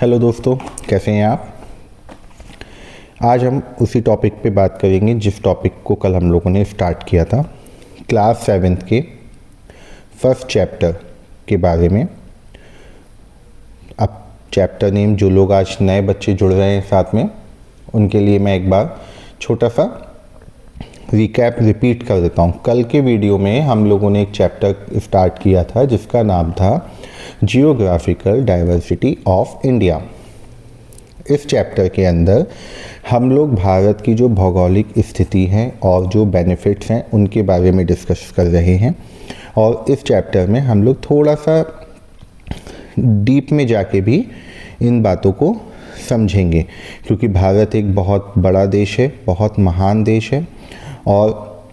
Hello दोस्तों, कैसे हैं आप। आज हम उसी टॉपिक पे बात करेंगे जिस टॉपिक को कल हम लोगों ने स्टार्ट किया था, क्लास 7th के फर्स्ट चैप्टर के बारे में। अब चैप्टर नेम जो लोग आज नए बच्चे जुड़ रहे हैं साथ में, उनके लिए मैं एक बार छोटा सा रिकैप रिपीट कर देता हूँ। कल के वीडियो में हम लोगों ने एक चैप्टर स्टार्ट किया था जिसका नाम था जियोग्राफिकल डाइवर्सिटी ऑफ इंडिया। इस चैप्टर के अंदर हम लोग भारत की जो भौगोलिक स्थिति है और जो बेनिफिट्स हैं उनके बारे में डिस्कस कर रहे हैं। और इस चैप्टर में हम लोग थोड़ा सा डीप में जाके भी इन बातों को समझेंगे, क्योंकि भारत एक बहुत बड़ा देश है, बहुत महान देश है। और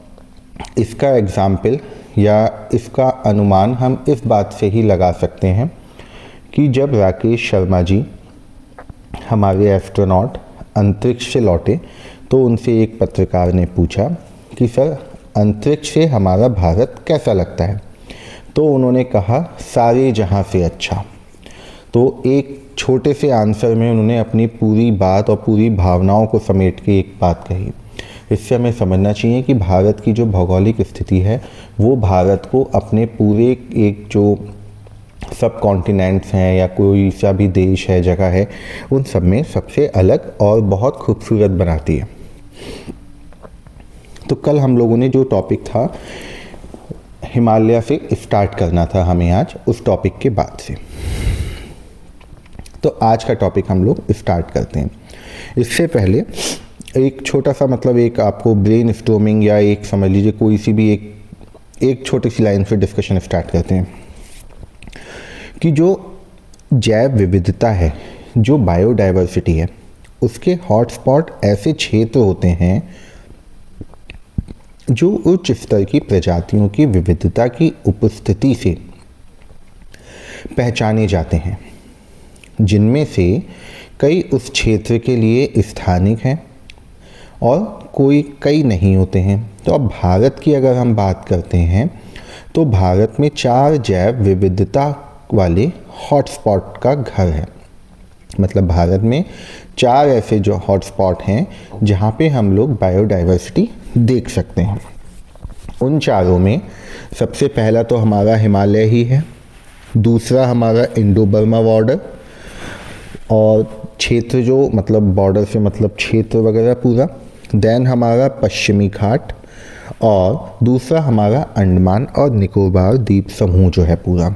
इसका एग्ज़ाम्पल या इसका अनुमान हम इस बात से ही लगा सकते हैं कि जब राकेश शर्मा जी हमारे एस्ट्रोनॉट अंतरिक्ष से लौटे तो उनसे एक पत्रकार ने पूछा कि सर, अंतरिक्ष से हमारा भारत कैसा लगता है। तो उन्होंने कहा, सारे जहां से अच्छा। तो एक छोटे से आंसर में उन्होंने अपनी पूरी बात और पूरी भावनाओं को समेट के एक बात कही। इससे हमें समझना चाहिए कि भारत की जो भौगोलिक स्थिति है वो भारत को अपने पूरे एक जो सब कॉन्टिनेंट्स हैं या कोई सा भी देश है, जगह है, उन सब में सबसे अलग और बहुत खूबसूरत बनाती है। तो कल हम लोगों ने जो टॉपिक था हिमालय से स्टार्ट करना था हमें आज उस टॉपिक के बाद से। तो आज का टॉपिक हम लोग स्टार्ट करते हैं। इससे पहले एक छोटा सा एक आपको ब्रेन स्टॉर्मिंग या एक समझ लीजिए कोई सी भी एक छोटी सी लाइन से डिस्कशन स्टार्ट करते हैं कि जो जैव विविधता है, जो बायोडाइवर्सिटी है, उसके हॉटस्पॉट ऐसे क्षेत्र होते हैं जो उच्च स्तर की प्रजातियों की विविधता की उपस्थिति से पहचाने जाते हैं, जिनमें से कई उस क्षेत्र के लिए स्थानिक हैं और कई नहीं होते हैं। तो अब भारत की अगर हम बात करते हैं तो भारत में 4 जैव विविधता वाले हॉटस्पॉट का घर है। मतलब भारत में 4 ऐसे जो हॉटस्पॉट हैं जहाँ पे हम लोग बायोडाइवर्सिटी देख सकते हैं। उन चारों में सबसे पहला तो हमारा हिमालय ही है, दूसरा हमारा इंडो बर्मा बॉर्डर और क्षेत्र जो बॉर्डर से क्षेत्र वगैरह पूरा, देन हमारा पश्चिमी घाट और दूसरा हमारा अंडमान और निकोबार द्वीप समूह जो है पूरा।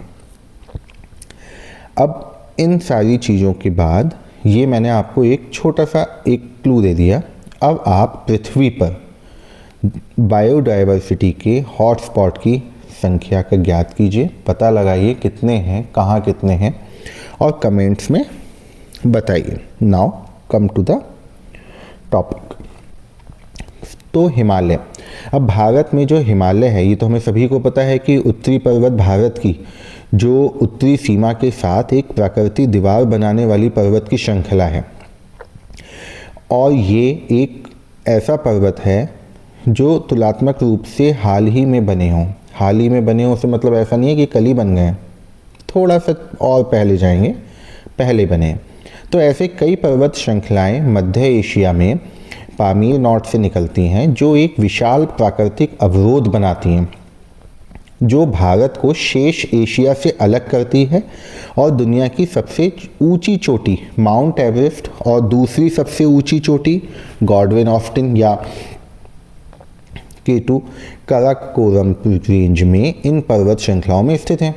अब इन सारी चीज़ों के बाद ये मैंने आपको एक छोटा सा एक क्लू दे दिया। अब आप पृथ्वी पर बायोडाइवर्सिटी के हॉटस्पॉट की संख्या का ज्ञात कीजिए, पता लगाइए कितने हैं, कहाँ कितने हैं, और कमेंट्स में बताइए। Now come to the topic. तो हिमालय, अब भारत में जो हिमालय है, ये तो हमें सभी को पता है कि उत्तरी पर्वत भारत की जो उत्तरी सीमा के साथ एक प्राकृतिक दीवार बनाने वाली पर्वत की श्रृंखला है। और ये एक ऐसा पर्वत है जो तुलनात्मक रूप से हाल ही में बने हों। हाल ही में बने हों से ऐसा नहीं है कि कल ही बन गए, थोड़ा सा और पहले जाएंगे, पहले बने। तो ऐसे कई पर्वत श्रृंखलाएं मध्य एशिया में पामीर नॉर्थ से निकलती हैं, जो एक विशाल प्राकृतिक अवरोध बनाती हैं, जो भारत को शेष एशिया से अलग करती है और दुनिया की सबसे ऊंची चोटी माउंट एवरेस्ट और दूसरी सबसे ऊंची चोटी गॉडविन ऑस्टिन या केटू काराकोरम रेंज में इन पर्वत श्रृंखलाओं में स्थित हैं।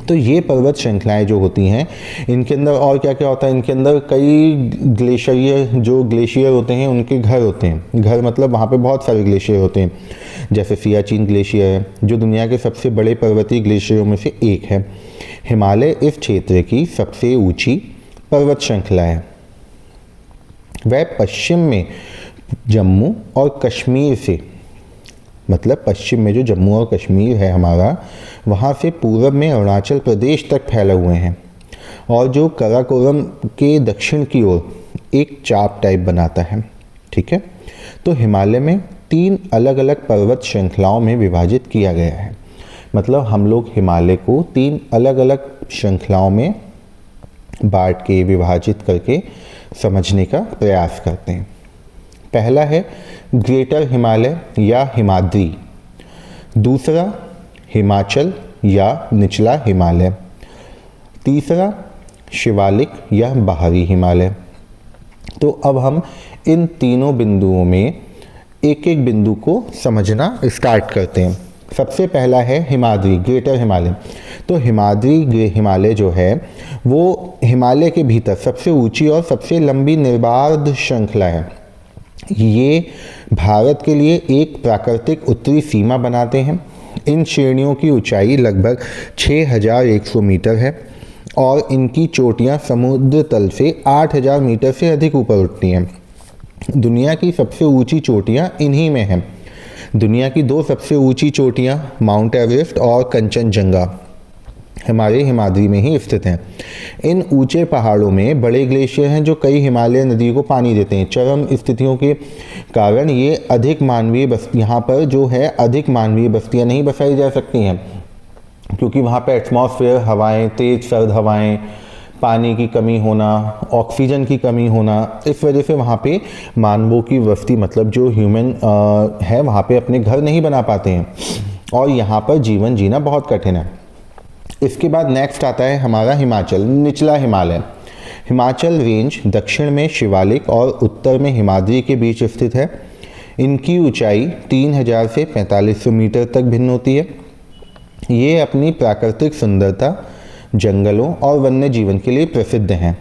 तो ये पर्वत श्रृंखलाएं जो होती हैं, इनके अंदर और क्या क्या होता है, इनके अंदर कई ग्लेशियर होते हैं, उनके घर होते हैं। घर वहाँ पे बहुत सारे ग्लेशियर होते हैं, जैसे सियाचिन ग्लेशियर है जो दुनिया के सबसे बड़े पर्वतीय ग्लेशियरों में से एक है। हिमालय इस क्षेत्र की सबसे ऊंची पर्वत श्रृंखला है। वह पश्चिम में जम्मू और कश्मीर से, पश्चिम में जो जम्मू और कश्मीर है हमारा, वहाँ से पूर्व में अरुणाचल प्रदेश तक फैले हुए हैं, और जो काराकोरम के दक्षिण की ओर एक चाप टाइप बनाता है। ठीक है, तो हिमालय में 3 अलग अलग पर्वत श्रृंखलाओं में विभाजित किया गया है। हम लोग हिमालय को 3 अलग अलग श्रृंखलाओं में बांट के, विभाजित करके समझने का प्रयास करते हैं। पहला है ग्रेटर हिमालय या हिमाद्री, दूसरा हिमाचल या निचला हिमालय, तीसरा शिवालिक या बाहरी हिमालय। तो अब हम इन तीनों बिंदुओं में एक एक बिंदु को समझना स्टार्ट करते हैं। सबसे पहला है हिमाद्री, ग्रेटर हिमालय। तो हिमाद्री हिमालय जो है वो हिमालय के भीतर सबसे ऊंची और सबसे लंबी निर्बाध श्रृंखला है। ये भारत के लिए एक प्राकृतिक उत्तरी सीमा बनाते हैं। इन श्रेणियों की ऊंचाई लगभग 6100 मीटर है और इनकी चोटियां समुद्र तल से 8000 मीटर से अधिक ऊपर उठती हैं। दुनिया की सबसे ऊंची चोटियां इन्हीं में हैं। दुनिया की दो सबसे ऊंची चोटियां माउंट एवरेस्ट और कंचनजंगा हमारे हिमाद्री में ही स्थित हैं। इन ऊंचे पहाड़ों में बड़े ग्लेशियर हैं जो कई हिमालय नदी को पानी देते हैं। चरम स्थितियों के कारण ये अधिक मानवीय यहाँ पर जो है अधिक मानवीय बस्तियाँ नहीं बसाई जा सकती हैं, क्योंकि वहाँ पर एटमॉस्फेयर, हवाएं, तेज सर्द हवाएं, पानी की कमी होना, ऑक्सीजन की कमी होना, इस वजह से वहाँ पे मानवों की बस्ती मतलब जो ह्यूमन है वहाँ पे अपने घर नहीं बना पाते हैं और यहाँ पर जीवन जीना बहुत कठिन है। इसके बाद नेक्स्ट आता है हमारा हिमाचल, निचला हिमालय। हिमाचल रेंज दक्षिण में शिवालिक और उत्तर में हिमाद्री के बीच स्थित है। इनकी ऊंचाई 3000 से 4500 मीटर तक भिन्न होती है। ये अपनी प्राकृतिक सुंदरता, जंगलों और वन्य जीवन के लिए प्रसिद्ध हैं।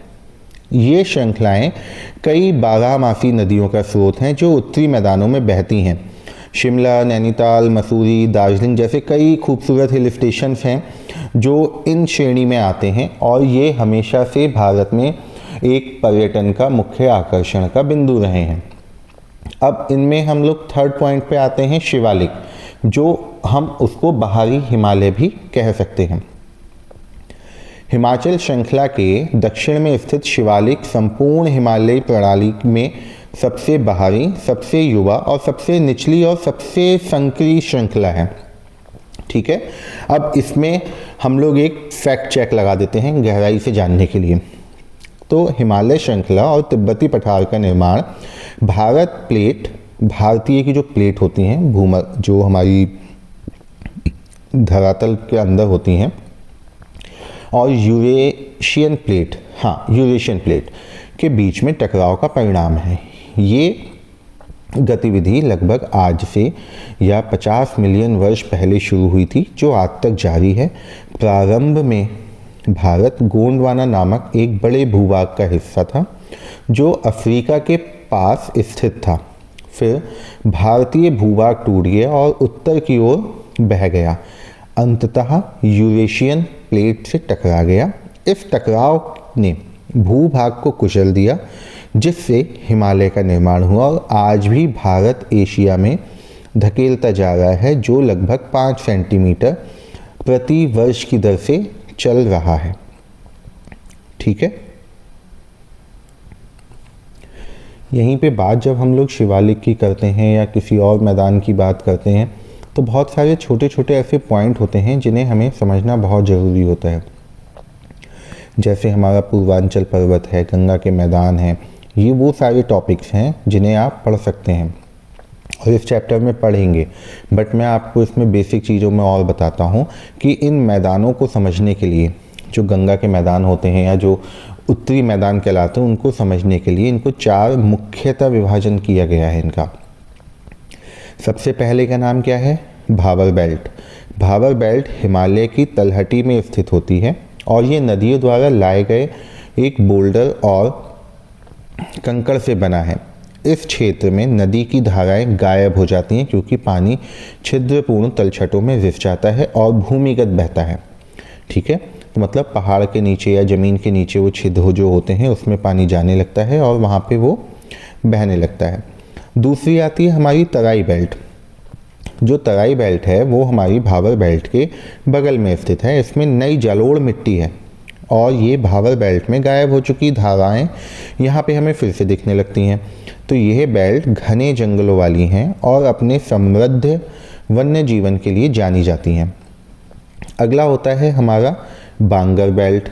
ये श्रृंखलाएं कई बारहमासी नदियों का स्रोत हैं जो उत्तरी मैदानों में बहती हैं। शिमला, नैनीताल, मसूरी, दार्जिलिंग जैसे कई खूबसूरत हिल स्टेशंस हैं जो इन श्रेणी में आते हैं और ये हमेशा से भारत में एक पर्यटन का मुख्य आकर्षण का बिंदु रहे हैं। अब इनमें हम लोग थर्ड पॉइंट पे आते हैं, शिवालिक, जो हम उसको बाहरी हिमालय भी कह सकते हैं। हिमाचल श्रृंखला के दक्षिण में स्थित शिवालिक संपूर्ण हिमालयी प्रणाली में सबसे बाहरी, सबसे युवा और सबसे निचली और सबसे संकरी श्रृंखला है। ठीक है, अब इसमें हम लोग एक फैक्ट चेक लगा देते हैं गहराई से जानने के लिए। तो हिमालय श्रृंखला और तिब्बती पठार का निर्माण भारत प्लेट, भारतीय की जो प्लेट होती हैं जो हमारी धरातल के अंदर होती हैं, और यूरेशियन प्लेट, यूरेशियन प्लेट के बीच में टकराव का परिणाम है। ये गतिविधि लगभग आज से या 50 मिलियन वर्ष पहले शुरू हुई थी, जो आज तक जारी है। प्रारंभ में भारत गोंडवाना नामक एक बड़े भूभाग का हिस्सा था जो अफ्रीका के पास स्थित था। फिर भारतीय भूभाग टूट गया और उत्तर की ओर बह गया, अंततः यूरेशियन प्लेट से टकरा गया। इस टकराव ने भूभाग को कुचल दिया, जिससे हिमालय का निर्माण हुआ और आज भी भारत एशिया में धकेलता जा रहा है, जो लगभग 5 सेंटीमीटर प्रति वर्ष की दर से चल रहा है। ठीक है, यहीं पे बात जब हम लोग शिवालिक की करते हैं या किसी और मैदान की बात करते हैं तो बहुत सारे छोटे छोटे ऐसे पॉइंट होते हैं जिन्हें हमें समझना बहुत ज़रूरी होता है। जैसे हमारा पूर्वांचल पर्वत है, गंगा के मैदान हैं, ये वो सारे टॉपिक्स हैं जिन्हें आप पढ़ सकते हैं और इस चैप्टर में पढ़ेंगे। बट मैं आपको इसमें बेसिक चीज़ों में और बताता हूँ कि इन मैदानों को समझने के लिए, जो गंगा के मैदान होते हैं या जो उत्तरी मैदान कहलाते हैं, उनको समझने के लिए इनको 4 मुख्यतः विभाजन किया गया है इनका। सबसे पहले का नाम क्या है? भाबर बेल्ट। भाबर बेल्ट हिमालय की तलहटी में स्थित होती है और ये नदियों द्वारा लाए गए एक बोल्डर और कंकड़ से बना है। इस क्षेत्र में नदी की धाराएं गायब हो जाती हैं क्योंकि पानी छिद्रपूर्ण तलछटों में रिस जाता है और भूमिगत बहता है। ठीक है, तो मतलब पहाड़ के नीचे या ज़मीन के नीचे वो छिद्र जो होते हैं उसमें पानी जाने लगता है और वहाँ पे वो बहने लगता है। दूसरी आती है हमारी तराई बेल्ट। जो तराई बेल्ट है वो हमारी भाबर बेल्ट के बगल में स्थित है। इसमें नई जलोढ़ मिट्टी है और ये भाबर बेल्ट में गायब हो चुकी धाराएं यहाँ पे हमें फिर से दिखने लगती हैं। तो यह बेल्ट घने जंगलों वाली हैं और अपने समृद्ध वन्य जीवन के लिए जानी जाती हैं। अगला होता है हमारा बांगर बेल्ट।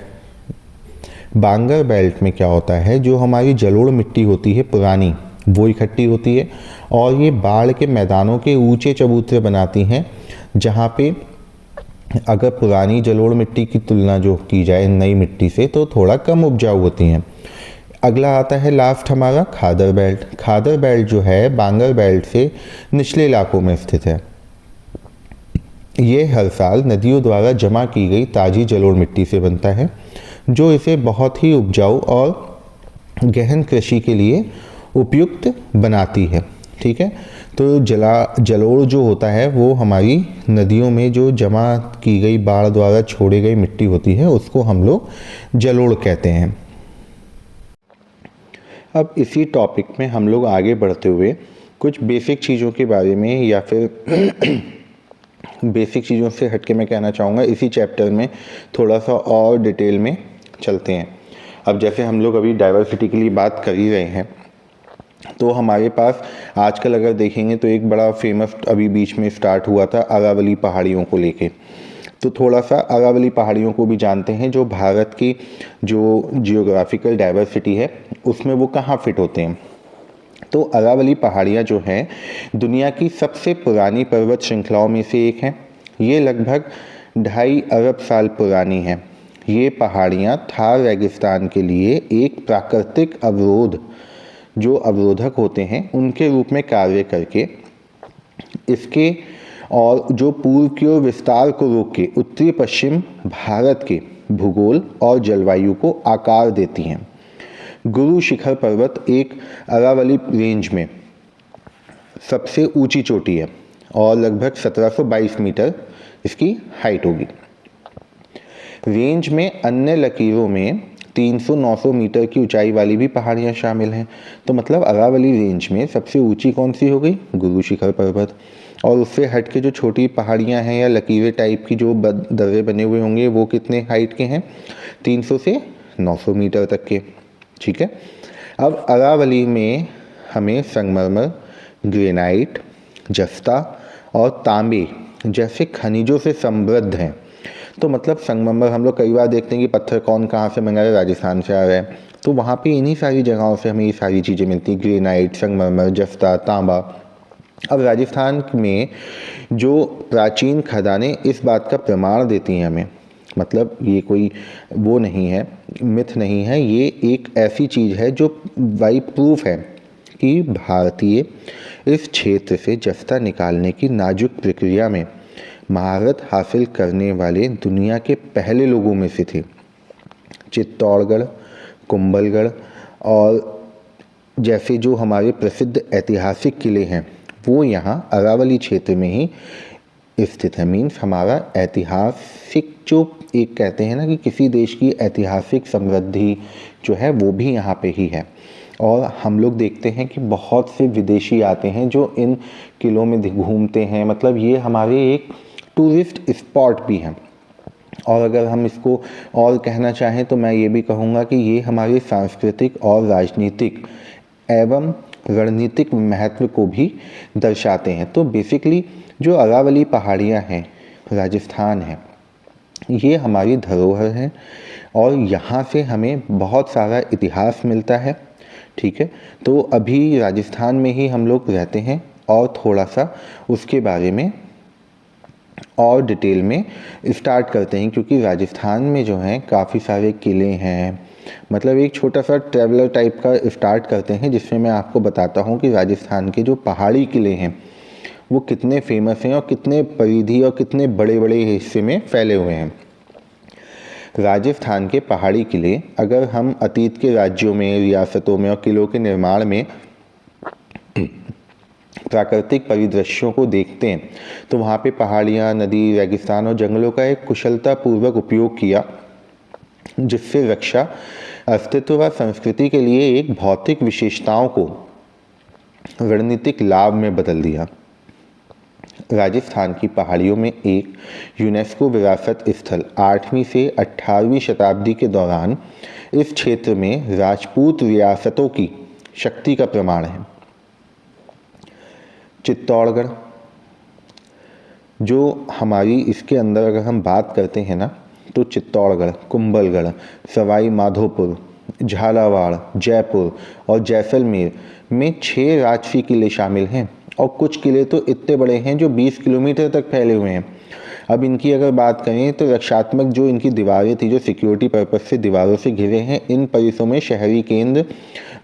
बांगर बेल्ट में क्या होता है, जो हमारी जलोढ़ मिट्टी होती है पुरानी, वो इकट्ठी होती है और ये बाढ़ के मैदानों के ऊंचे चबूतरे बनाती हैं, जहाँ पे अगर पुरानी जलोढ़ मिट्टी की तुलना जो की जाए नई मिट्टी से तो थोड़ा कम उपजाऊ होती हैं। अगला आता है लास्ट हमारा खादर बेल्ट। खादर बेल्ट जो है बांगर बेल्ट से निचले इलाकों में स्थित है। ये हर साल नदियों द्वारा जमा की गई ताज़ी जलोढ़ मिट्टी से बनता है, जो इसे बहुत ही उपजाऊ और गहन कृषि के लिए उपयुक्त बनाती है। ठीक है, तो जलोढ़ जो होता है वो हमारी नदियों में जो जमा की गई बाढ़ द्वारा छोड़ी गई मिट्टी होती है, उसको हम लोग जलोढ़ कहते हैं। अब इसी टॉपिक में हम लोग आगे बढ़ते हुए कुछ बेसिक चीज़ों के बारे में, या फिर बेसिक चीज़ों से हटके मैं कहना चाहूँगा इसी चैप्टर में थोड़ा सा और डिटेल में चलते हैं। अब जैसे हम लोग अभी डाइवर्सिटी के लिए बात कर ही रहे हैं, तो हमारे पास आजकल अगर देखेंगे तो एक बड़ा फेमस अभी बीच में स्टार्ट हुआ था अरावली पहाड़ियों को लेके। तो थोड़ा सा अरावली पहाड़ियों को भी जानते हैं, जो भारत की जो जियोग्राफिकल डाइवर्सिटी है उसमें वो कहाँ फिट होते हैं। तो अरावली पहाड़ियाँ जो हैं दुनिया की सबसे पुरानी पर्वत श्रृंखलाओं में से एक हैं। ये लगभग 2.5 अरब साल पुरानी हैं। ये पहाड़ियाँ थार रेगिस्तान के लिए एक प्राकृतिक अवरोध, जो अवरोधक होते हैं उनके रूप में कार्य करके इसके और जो पूर्व की ओर विस्तार को रोक के उत्तरी पश्चिम भारत के भूगोल और जलवायु को आकार देती हैं। गुरु शिखर पर्वत एक अरावली रेंज में सबसे ऊंची चोटी है और लगभग 1722 मीटर इसकी हाइट होगी। रेंज में अन्य लकीरों में 300-900 मीटर की ऊंचाई वाली भी पहाड़ियां शामिल हैं। तो मतलब अरावली रेंज में सबसे ऊंची कौन सी हो गई? गुरु शिखर पर्वत। और उससे हट के जो छोटी पहाड़ियां हैं या लकीरें टाइप की जो दर्रे बने हुए होंगे वो कितने हाइट के हैं? 300 से 900 मीटर तक के। ठीक है, अब अरावली में हमें संगमरमर, ग्रेनाइट, जस्ता और तांबे जैसे खनिजों से समृद्ध हैं। तो मतलब संगमरमर हम लोग कई बार देखते हैं कि पत्थर कौन कहाँ से मंगा रहा है, राजस्थान से आ रहा है, तो वहाँ पे इन्हीं सारी जगहों से हमें ये सारी चीज़ें मिलती हैं, ग्रेनाइट, संगमरमर, जस्ता, तांबा। अब राजस्थान में जो प्राचीन खदानें इस बात का प्रमाण देती हैं हमें, मतलब ये कोई वो नहीं है, मिथ नहीं है, ये एक ऐसी चीज़ है जो वाई प्रूफ है कि भारतीय इस क्षेत्र से जस्ता निकालने की नाजुक प्रक्रिया में महारत हासिल करने वाले दुनिया के पहले लोगों में से थे। चित्तौड़गढ़, कुंभलगढ़ और जैसे जो हमारे प्रसिद्ध ऐतिहासिक किले हैं वो यहाँ अरावली क्षेत्र में ही स्थित है। मीन्स हमारा ऐतिहासिक जो एक कहते हैं ना कि किसी देश की ऐतिहासिक समृद्धि जो है वो भी यहाँ पे ही है। और हम लोग देखते हैं कि बहुत से विदेशी आते हैं जो इन किलों में घूमते हैं, मतलब ये हमारे एक टूरिस्ट स्पॉट भी हैं। और अगर हम इसको और कहना चाहें तो मैं ये भी कहूँगा कि ये हमारे सांस्कृतिक और राजनीतिक एवं रणनीतिक महत्व को भी दर्शाते हैं। तो बेसिकली जो अरावली पहाड़ियाँ हैं, राजस्थान है, ये हमारी धरोहर है और यहाँ से हमें बहुत सारा इतिहास मिलता है। ठीक है, तो अभी राजस्थान में ही हम लोग रहते हैं और थोड़ा सा उसके बारे में और डिटेल में स्टार्ट करते हैं, क्योंकि राजस्थान में जो हैं काफ़ी सारे किले हैं। मतलब एक छोटा सा ट्रैवलर टाइप का स्टार्ट करते हैं जिसमें मैं आपको बताता हूँ कि राजस्थान के जो पहाड़ी किले हैं वो कितने फेमस हैं और कितने परिधि और कितने बड़े बड़े हिस्से में फैले हुए हैं। राजस्थान के पहाड़ी किले अगर हम अतीत के राज्यों में, रियासतों में और किलों के निर्माण में प्राकृतिक परिदृश्यों को देखते हैं तो वहाँ पे पहाड़ियाँ, नदी, रेगिस्तान और जंगलों का एक कुशलतापूर्वक उपयोग किया, जिससे रक्षा, अस्तित्व व संस्कृति के लिए एक भौतिक विशेषताओं को रणनीतिक लाभ में बदल दिया। राजस्थान की पहाड़ियों में एक यूनेस्को विरासत स्थल 8वीं से 18वीं शताब्दी के दौरान इस क्षेत्र में राजपूत रियासतों की शक्ति का प्रमाण है। चित्तौड़गढ़ जो हमारी इसके अंदर अगर हम बात करते हैं ना तो चित्तौड़गढ़, कुंभलगढ़, सवाई माधोपुर, झालावाड़, जयपुर और जैसलमेर में 6 राजसी किले शामिल हैं और कुछ किले तो इतने बड़े हैं जो 20 किलोमीटर तक फैले हुए हैं। अब इनकी अगर बात करें तो रक्षात्मक जो इनकी दीवारें थी, जो सिक्योरिटी पर्पज से दीवारों से घिरे हैं, इन परिसरों में शहरी केंद्र,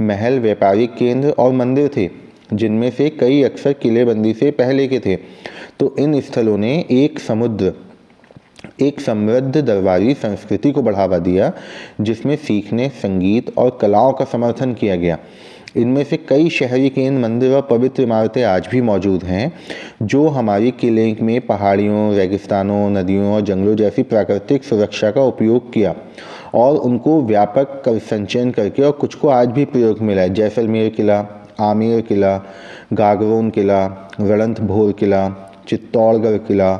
महल, व्यापारिक केंद्र और मंदिर थे, जिनमें से कई अक्सर किलेबंदी से पहले के थे। तो इन स्थलों ने एक समृद्ध दरबारी संस्कृति को बढ़ावा दिया, जिसमें सीखने, संगीत और कलाओं का समर्थन किया गया। इनमें से कई शहरी केंद्र, मंदिर और पवित्र इमारतें आज भी मौजूद हैं, जो हमारी किले में पहाड़ियों, रेगिस्तानों, नदियों और जंगलों जैसी प्राकृतिक सुरक्षा का उपयोग किया और उनको व्यापक कर संचयन करके, और कुछ को आज भी प्रयोग मिला है। जैसलमेर किला, आमेर किला, गागरोन किला, रणथंभौर किला, चित्तौड़गढ़ किला,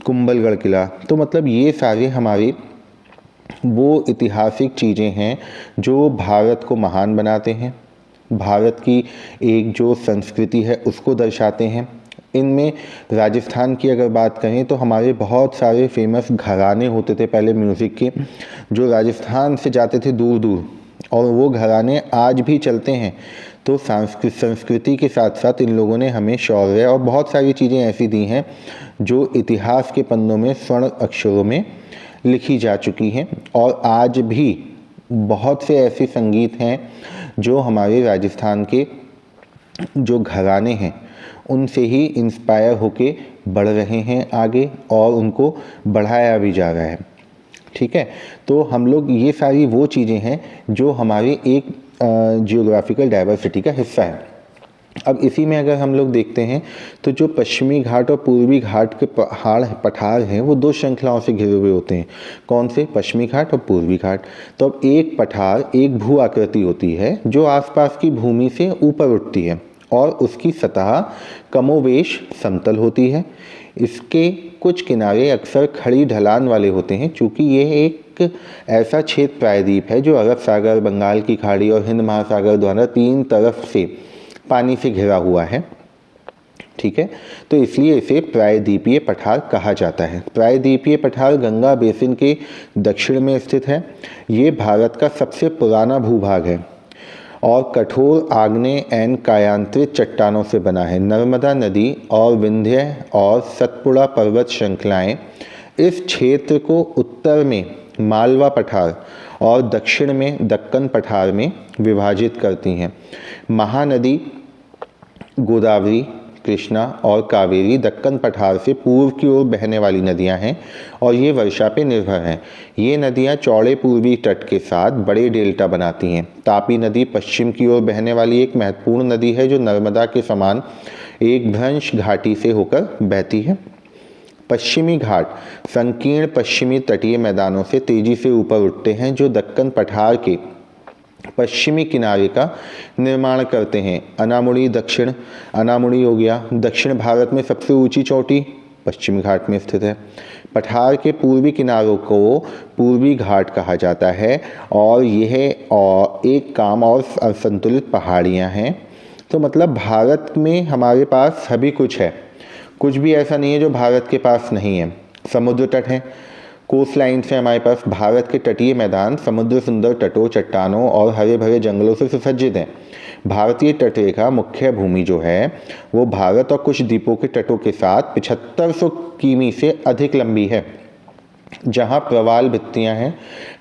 कुंभलगढ़ किला। तो मतलब ये सारे हमारे वो ऐतिहासिक चीज़ें हैं जो भारत को महान बनाते हैं, भारत की एक जो संस्कृति है उसको दर्शाते हैं। इनमें राजस्थान की अगर बात करें तो हमारे बहुत सारे फेमस घराने होते थे पहले म्यूज़िक के, जो राजस्थान से जाते थे दूर दूर, और वो घराने आज भी चलते हैं। तो संस्कृति के साथ साथ इन लोगों ने हमें शौर्य और बहुत सारी चीज़ें ऐसी दी हैं जो इतिहास के पन्नों में स्वर्ण अक्षरों में लिखी जा चुकी हैं। और आज भी बहुत से ऐसे संगीत हैं जो हमारे राजस्थान के जो घराने हैं उनसे ही इंस्पायर होके बढ़ रहे हैं आगे, और उनको बढ़ाया भी जा रहा है। ठीक है, तो हम लोग ये सारी वो चीज़ें हैं जो हमारी एक जियोग्राफिकल डाइवर्सिटी का हिस्सा है। अब इसी में अगर हम लोग देखते हैं तो जो पश्चिमी घाट और पूर्वी घाट के पठार हैं वो 2 श्रृंखलाओं से घिरे हुए होते हैं। कौन से? पश्चिमी घाट और पूर्वी घाट। तो अब एक पठार एक भू आकृति होती है जो आसपास की भूमि से ऊपर उठती है और उसकी सतह कमोवेश समतल होती है। इसके कुछ किनारे अक्सर खड़ी ढलान वाले होते हैं, चूँकि यह एक ऐसा क्षेत्र प्रायद्वीप है जो अरब सागर, बंगाल की खाड़ी और हिंद महासागर द्वारा 3 तरफ से पानी से घिरा हुआ है। ठीक है, तो इसलिए इसे प्रायद्वीपीय पठार कहा जाता है। प्रायद्वीपीय पठार गंगा बेसिन के दक्षिण में स्थित है। ये भारत का सबसे पुराना भूभाग है और कठोर आग्नेय एवं कायांतरित चट्टानों से बना है। नर्मदा नदी और विंध्य और सतपुड़ा पर्वत श्रृंखलाएं इस क्षेत्र को उत्तर में मालवा पठार और दक्षिण में दक्कन पठार में विभाजित करती हैं। महानदी गोदावरी, कृष्णा और कावेरी दक्कन पठार से पूर्व की ओर बहने वाली नदियां हैं और ये वर्षा पे निर्भर हैं। ये नदियां चौड़े पूर्वी तट के साथ बड़े डेल्टा बनाती हैं। तापी नदी पश्चिम की ओर बहने वाली एक महत्वपूर्ण नदी है जो नर्मदा के समान एक भ्रंश घाटी से होकर बहती है। पश्चिमी घाट संकीर्ण पश्चिमी तटीय मैदानों से तेजी से ऊपर उठते हैं जो दक्कन पठार के पश्चिमी किनारे का निर्माण करते हैं। अनामुड़ी दक्षिण, अनामुड़ी हो गया दक्षिण भारत में सबसे ऊंची चोटी पश्चिमी घाट में स्थित है। पठार के पूर्वी किनारों को पूर्वी घाट कहा जाता है और यह एक काम और असंतुलित पहाड़ियां हैं। तो मतलब भारत में हमारे पास सभी कुछ है, कुछ भी ऐसा नहीं है जो भारत के पास नहीं है। समुद्र तट है, कोस्ट लाइन से हमारे पास भारत के तटीय मैदान समुद्र सुंदर तटों, चट्टानों और हरे भरे जंगलों से सुसज्जित हैं। भारतीय तटरेखा मुख्य भूमि जो है वो भारत और कुछ द्वीपों के तटों के साथ 7500 किमी से अधिक लंबी है, जहां प्रवाल भित्तियां हैं।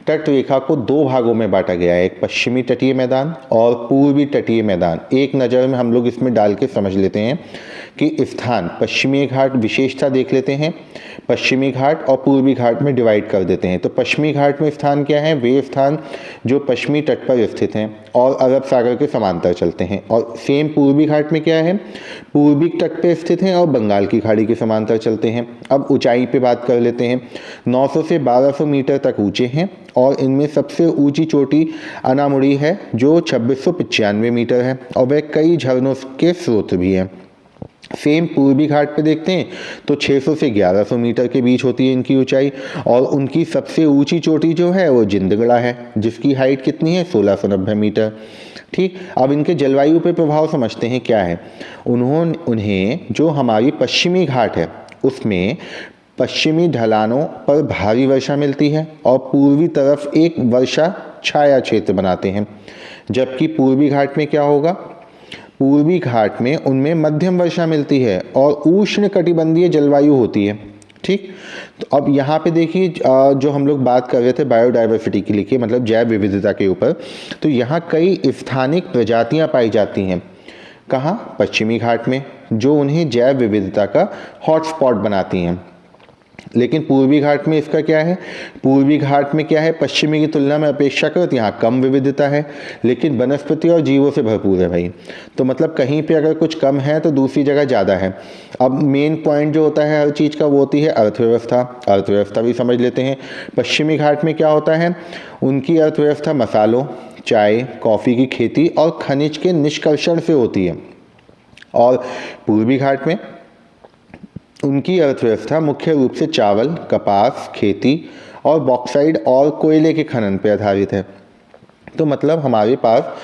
तट रेखा को 2 भागों में बांटा गया है, एक पश्चिमी तटीय मैदान और पूर्वी तटीय मैदान। एक नज़र में हम लोग इसमें डाल के समझ लेते हैं कि स्थान पश्चिमी घाट विशेषता देख लेते हैं, पश्चिमी घाट और पूर्वी घाट में डिवाइड कर देते हैं। तो पश्चिमी घाट में स्थान क्या है? वे स्थान जो पश्चिमी तट पर स्थित हैं और अरब सागर के समांतर चलते हैं। और सेम पूर्वी घाट में क्या है? पूर्वी तट पर स्थित हैं और बंगाल की खाड़ी के समांतर चलते हैं। अब ऊंचाई पे बात कर लेते हैं। 900 से 1200 मीटर तक ऊंचे हैं और इनमें सबसे ऊंची चोटी अनामुड़ी है जो 2695 मीटर है और वह कई झरनों के स्रोत भी हैं। सेम पूर्वी घाट पे देखते हैं तो 600 से 1100 मीटर के बीच होती है इनकी ऊंचाई और उनकी सबसे ऊंची चोटी जो है वो जिंदगड़ा है जिसकी हाइट कितनी है? 1690 मीटर। ठीक, अब इनके जलवायु पे प्रभाव समझते हैं क्या है। उन्हें जो हमारी पश्चिमी घाट है उसमें पश्चिमी ढलानों पर भारी वर्षा मिलती है और पूर्वी तरफ एक वर्षा छाया क्षेत्र बनाते हैं। जबकि पूर्वी घाट में क्या होगा, पूर्वी घाट में उनमें मध्यम वर्षा मिलती है और उष्ण कटिबंधीय जलवायु होती है। ठीक, तो अब यहाँ पे देखिए जो हम लोग बात कर रहे थे बायोडाइवर्सिटी के लिए, मतलब जैव विविधता के ऊपर, तो यहाँ कई स्थानिक प्रजातियाँ पाई जाती हैं। कहाँ? पश्चिमी घाट में, जो उन्हें जैव विविधता का हॉटस्पॉट बनाती हैं। लेकिन पूर्वी घाट में इसका क्या है, पूर्वी घाट में क्या है, पश्चिमी की तुलना में अपेक्षाकृत यहाँ कम विविधता है, लेकिन वनस्पति और जीवों से भरपूर है भाई। तो मतलब कहीं पे अगर कुछ कम है तो दूसरी जगह ज़्यादा है। अब मेन पॉइंट जो होता है हर चीज़ का वो होती है अर्थव्यवस्था। अर्थव्यवस्था भी समझ लेते हैं। पश्चिमी घाट में क्या होता है, उनकी अर्थव्यवस्था मसालों, चाय, कॉफ़ी की खेती और खनिज के निष्कर्षण से होती है। और पूर्वी घाट में उनकी अर्थव्यवस्था मुख्य रूप से चावल, कपास, खेती और बॉक्साइड और कोयले के खनन पर आधारित है। तो मतलब हमारे पास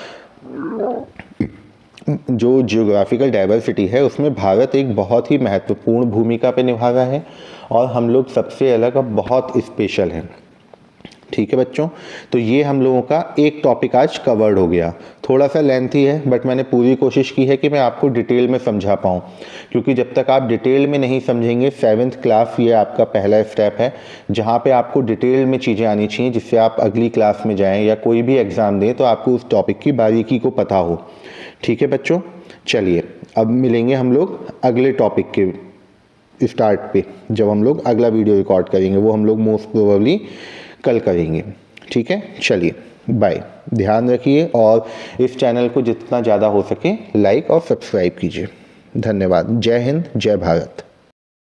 जो जियोग्राफिकल डाइवर्सिटी है उसमें भारत एक बहुत ही महत्वपूर्ण भूमिका पे निभा रहा है और हम लोग सबसे अलग और बहुत स्पेशल हैं। ठीक है बच्चों, तो ये हम लोगों का एक टॉपिक आज कवर्ड हो गया। थोड़ा सा लेंथी है बट मैंने पूरी कोशिश की है कि मैं आपको डिटेल में समझा पाऊँ, क्योंकि जब तक आप डिटेल में नहीं समझेंगे, 7th क्लास ये आपका पहला स्टेप है जहाँ पे आपको डिटेल में चीज़ें आनी चाहिए, जिससे आप अगली क्लास में जाएँ या कोई भी एग्ज़ाम दें तो आपको उस टॉपिक की बारीकी को पता हो। ठीक है बच्चों, चलिए अब मिलेंगे हम लोग अगले टॉपिक के स्टार्ट पे, जब हम लोग अगला वीडियो रिकॉर्ड करेंगे। वो हम लोग मोस्ट प्रोबेबली कल करेंगे। ठीक है, चलिए बाय। ध्यान रखिए और इस चैनल को जितना ज़्यादा हो सके लाइक और सब्सक्राइब कीजिए। धन्यवाद। जय हिंद, जय भारत।